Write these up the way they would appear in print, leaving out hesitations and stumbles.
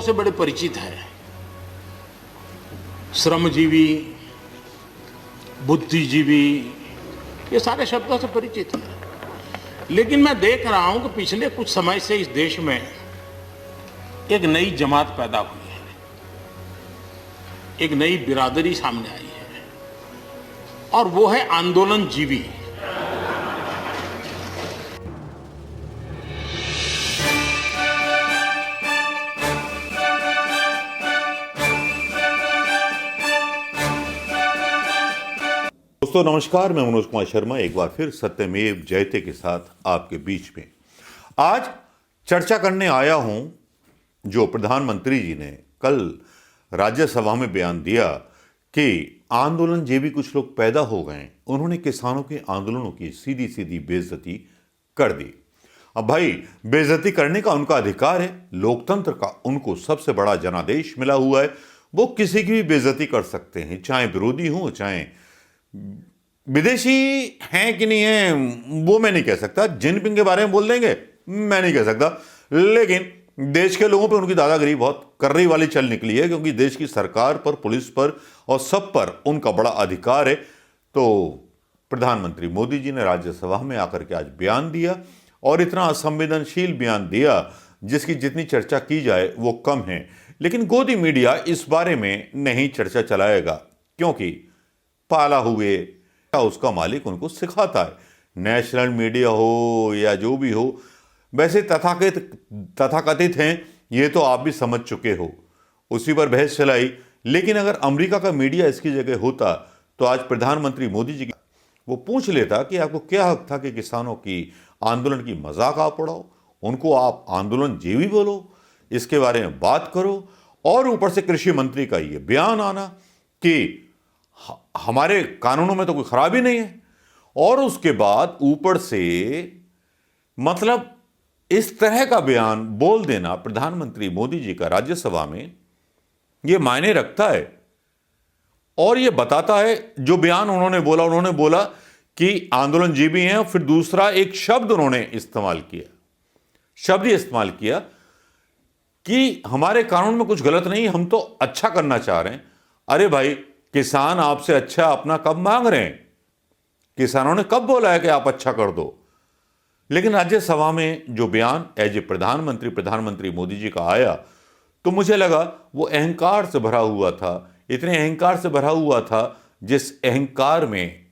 से बड़े परिचित है। श्रमजीवी, बुद्धिजीवी, ये सारे शब्दों से परिचित है। लेकिन मैं देख रहा हूं कि पिछले कुछ समय से इस देश में एक नई जमात पैदा हुई है, एक नई बिरादरी सामने आई है, और वो है आंदोलनजीवी। दोस्तों नमस्कार, मैं मनोज कुमार शर्मा एक बार फिर सत्यमेव जयते के साथ आपके बीच में आज चर्चा करने आया हूं। जो प्रधानमंत्री जी ने कल राज्यसभा में बयान दिया कि आंदोलन जे भी कुछ लोग पैदा हो गए, उन्होंने किसानों के आंदोलनों की सीधी सीधी बेइज्जती कर दी। अब भाई, बेइज्जती करने का उनका अधिकार है, लोकतंत्र का उनको सबसे बड़ा जनादेश मिला हुआ है। वो किसी की भी बेइज्जती कर सकते हैं, चाहे विरोधी हो, चाहे विदेशी हैं कि नहीं हैं वो मैं नहीं कह सकता। जिनपिंग के बारे में बोल देंगे मैं नहीं कह सकता, लेकिन देश के लोगों पे उनकी दादागिरी बहुत कर्री वाली चल निकली है, क्योंकि देश की सरकार पर, पुलिस पर और सब पर उनका बड़ा अधिकार है। तो प्रधानमंत्री मोदी जी ने राज्यसभा में आकर के आज बयान दिया, और इतना असंवेदनशील बयान दिया जिसकी जितनी चर्चा की जाए वो कम है। लेकिन गोदी मीडिया इस बारे में नहीं चर्चा चलाएगा, क्योंकि पाला हुए उसका मालिक उनको सिखाता है। नेशनल मीडिया हो या जो भी हो, वैसे तथाकथित हैं, ये तो आप भी समझ चुके हो, उसी पर बहस चलाई। लेकिन अगर अमेरिका का मीडिया इसकी जगह होता तो आज प्रधानमंत्री मोदी जी वो पूछ लेता कि आपको क्या हक था कि किसानों की आंदोलन की मजाक आप उड़ाओ, उनको आप आंदोलन जीवी बोलो, इसके बारे में बात करो। और ऊपर से कृषि मंत्री का ये बयान आना कि हमारे कानूनों में तो कोई खराबी नहीं है, और उसके बाद ऊपर से मतलब इस तरह का बयान बोल देना प्रधानमंत्री मोदी जी का राज्यसभा में, यह मायने रखता है। और यह बताता है, जो बयान उन्होंने बोला कि आंदोलनजीवी हैं, और फिर दूसरा एक शब्द उन्होंने इस्तेमाल किया कि हमारे कानून में कुछ गलत नहीं, हम तो अच्छा करना चाह रहे हैं। अरे भाई, किसान आपसे अच्छा अपना कब मांग रहे हैं? किसानों ने कब बोला है कि आप अच्छा कर दो? लेकिन राज्यसभा में जो बयान एज ए प्रधानमंत्री मोदी जी का आया, तो मुझे लगा वो अहंकार से भरा हुआ था। इतने अहंकार से भरा हुआ था जिस अहंकार में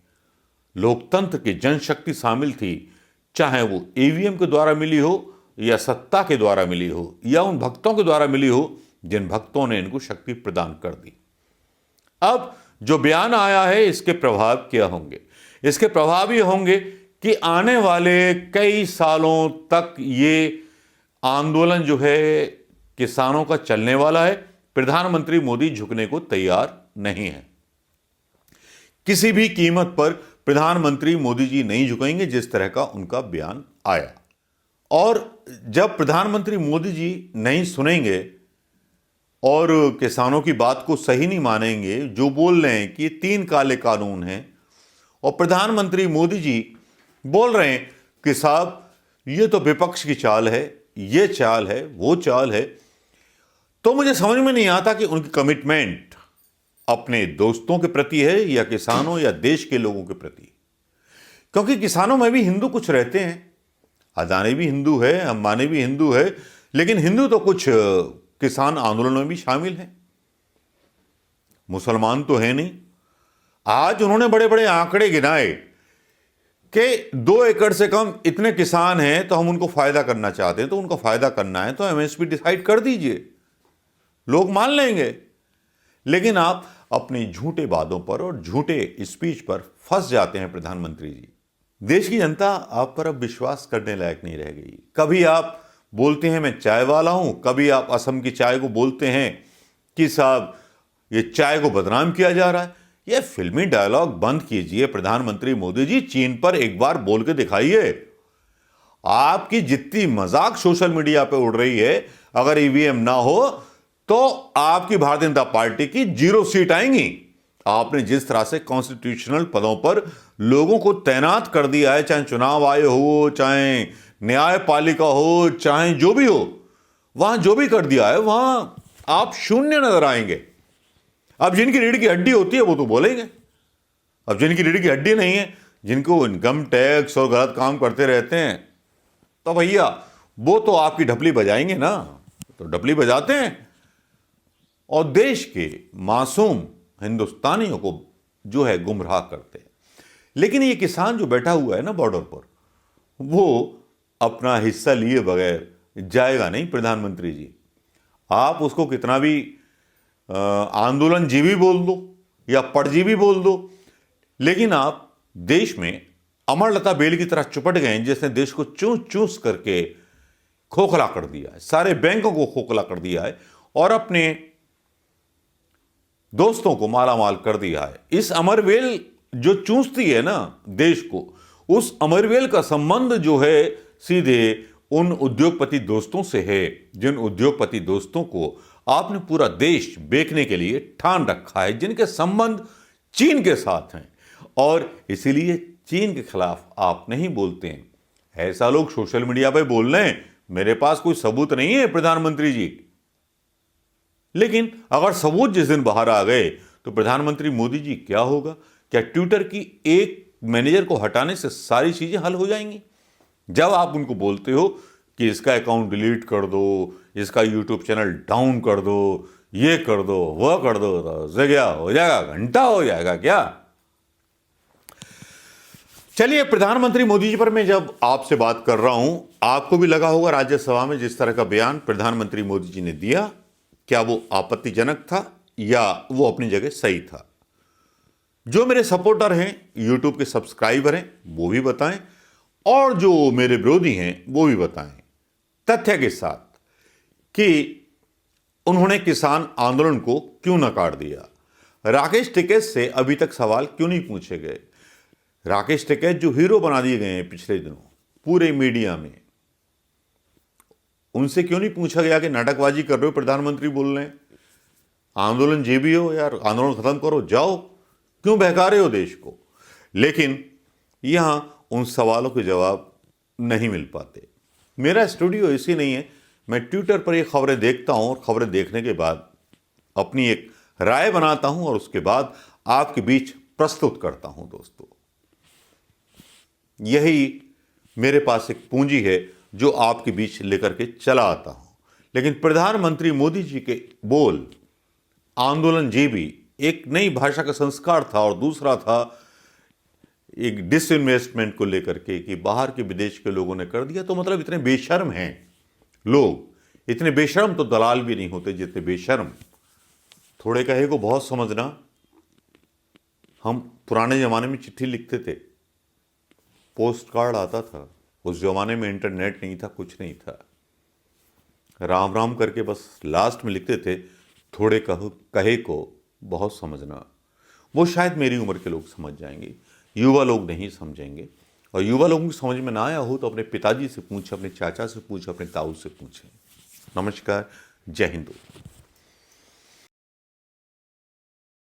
लोकतंत्र की जनशक्ति शामिल थी, चाहे वो ईवीएम के द्वारा मिली हो, या सत्ता के द्वारा मिली हो, या उन भक्तों के द्वारा मिली हो जिन भक्तों ने इनको शक्ति प्रदान कर दी। अब जो बयान आया है, इसके प्रभाव क्या होंगे? इसके प्रभाव ये होंगे कि आने वाले कई सालों तक ये आंदोलन जो है किसानों का चलने वाला है। प्रधानमंत्री मोदी झुकने को तैयार नहीं है, किसी भी कीमत पर प्रधानमंत्री मोदी जी नहीं झुकेंगे, जिस तरह का उनका बयान आया। और जब प्रधानमंत्री मोदी जी नहीं सुनेंगे और किसानों की बात को सही नहीं मानेंगे, जो बोल रहे हैं कि ये 3 काले कानून हैं, और प्रधानमंत्री मोदी जी बोल रहे हैं कि साहब ये तो विपक्ष की चाल है, ये चाल है, वो चाल है, तो मुझे समझ में नहीं आता कि उनकी कमिटमेंट अपने दोस्तों के प्रति है या किसानों या देश के लोगों के प्रति। क्योंकि किसानों में भी हिंदू कुछ रहते हैं, अदानी भी हिंदू है, अंबानी भी हिंदू है, लेकिन हिंदू तो कुछ किसान आंदोलन में भी शामिल हैं, मुसलमान तो है नहीं। आज उन्होंने बड़े बड़े आंकड़े गिनाए कि 2 एकड़ से कम इतने किसान हैं, तो हम उनको फायदा करना चाहते हैं, तो उनका फायदा करना है तो एमएसपी डिसाइड कर दीजिए, लोग मान लेंगे। लेकिन आप अपने झूठे वादों पर और झूठे स्पीच पर फंस जाते हैं प्रधानमंत्री जी। देश की जनता आप पर अब विश्वास करने लायक नहीं रह गई। कभी आप बोलते हैं मैं चाय वाला हूं, कभी आप असम की चाय को बोलते हैं कि साहब ये चाय को बदनाम किया जा रहा है। ये फिल्मी डायलॉग बंद कीजिए प्रधानमंत्री मोदी जी, चीन पर एक बार बोल के दिखाइए। आपकी जितनी मजाक सोशल मीडिया पे उड़ रही है, अगर ईवीएम ना हो तो आपकी भारतीय जनता पार्टी की 0 सीट आएंगी। आपने जिस तरह से कॉन्स्टिट्यूशनल पदों पर लोगों को तैनात कर दिया है, चाहे चुनाव आयोग हो, चाहे न्यायपालिका हो, चाहे जो भी हो, वहां जो भी कर दिया है वहां आप शून्य नजर आएंगे। अब जिनकी रीढ़ की हड्डी होती है वो तो बोलेंगे, अब जिनकी रीढ़ की हड्डी नहीं है, जिनको इनकम टैक्स और गलत काम करते रहते हैं, तो भैया वो तो आपकी ढपली बजाएंगे ना, तो ढपली बजाते हैं और देश के मासूम हिंदुस्तानियों को जो है गुमराह करते हैं। लेकिन ये किसान जो बैठा हुआ है ना बॉर्डर पर, वो अपना हिस्सा लिए बगैर जाएगा नहीं। प्रधानमंत्री जी, आप उसको कितना भी आंदोलनजीवी बोल दो या परजीवी बोल दो, लेकिन आप देश में अमरलता बेल की तरह चुपट गए, जिसने देश को चूस चूस करके खोखला कर दिया है, सारे बैंकों को खोखला कर दिया है और अपने दोस्तों को मालामाल कर दिया है। इस अमरवेल जो चूसती है ना देश को, उस अमरवेल का संबंध जो है सीधे उन उद्योगपति दोस्तों से है, जिन उद्योगपति दोस्तों को आपने पूरा देश बेचने के लिए ठान रखा है, जिनके संबंध चीन के साथ हैं और इसीलिए चीन के खिलाफ आप नहीं बोलते हैं। ऐसा लोग सोशल मीडिया पे बोल रहे हैं, मेरे पास कोई सबूत नहीं है प्रधानमंत्री जी, लेकिन अगर सबूत जिस दिन बाहर आ गए तो प्रधानमंत्री मोदी जी क्या होगा? क्या ट्विटर की एक मैनेजर को हटाने से सारी चीजें हल हो जाएंगी? जब आप उनको बोलते हो कि इसका अकाउंट डिलीट कर दो, इसका यूट्यूब चैनल डाउन कर दो, ये कर दो, वह कर दो, तो क्या हो जाएगा? घंटा हो जाएगा क्या? चलिए, प्रधानमंत्री मोदी जी पर मैं जब आपसे बात कर रहा हूं, आपको भी लगा होगा राज्यसभा में जिस तरह का बयान प्रधानमंत्री मोदी जी ने दिया, क्या वो आपत्तिजनक था या वो अपनी जगह सही था? जो मेरे सपोर्टर हैं, यूट्यूब के सब्सक्राइबर हैं, वो भी बताएं और जो मेरे विरोधी हैं वो भी बताएं तथ्य के साथ कि उन्होंने किसान आंदोलन को क्यों नकार दिया। राकेश टिकैत से अभी तक सवाल क्यों नहीं पूछे गए? राकेश टिकैत जो हीरो बना दिए गए हैं पिछले दिनों पूरे मीडिया में, उनसे क्यों नहीं पूछा गया कि नाटकबाजी कर रहे हो, प्रधानमंत्री बोल रहे हैं, आंदोलन जे भी हो यार, आंदोलन खत्म करो, जाओ, क्यों बहका रहे हो देश को? लेकिन यहां उन सवालों के जवाब नहीं मिल पाते। मेरा स्टूडियो ऐसी नहीं है, मैं ट्विटर पर ये खबरें देखता हूं और खबरें देखने के बाद अपनी एक राय बनाता हूं और उसके बाद आपके बीच प्रस्तुत करता हूं। दोस्तों, यही मेरे पास एक पूंजी है जो आपके बीच लेकर के चला आता हूं। लेकिन प्रधानमंत्री मोदी जी के बोल आंदोलनजीवी एक नई भाषा का संस्कार था और दूसरा था एक डिसइन्वेस्टमेंट को लेकर के कि बाहर के विदेश के लोगों ने कर दिया। तो मतलब इतने बेशर्म हैं लोग, इतने बेशर्म तो दलाल भी नहीं होते जितने बेशर्म। थोड़े कहे को बहुत समझना। हम पुराने जमाने में चिट्ठी लिखते थे, पोस्ट कार्ड आता था, उस जमाने में इंटरनेट नहीं था, कुछ नहीं था, राम राम करके बस लास्ट में लिखते थे। थोड़े कहे को बहुत समझना, वो शायद मेरी उम्र के लोग समझ जाएंगे, युवा लोग नहीं समझेंगे। और युवा लोगों को समझ में ना आया हो तो अपने पिताजी से पूछे, अपने चाचा से पूछे, अपने ताऊ से पूछे। नमस्कार, जय हिंद।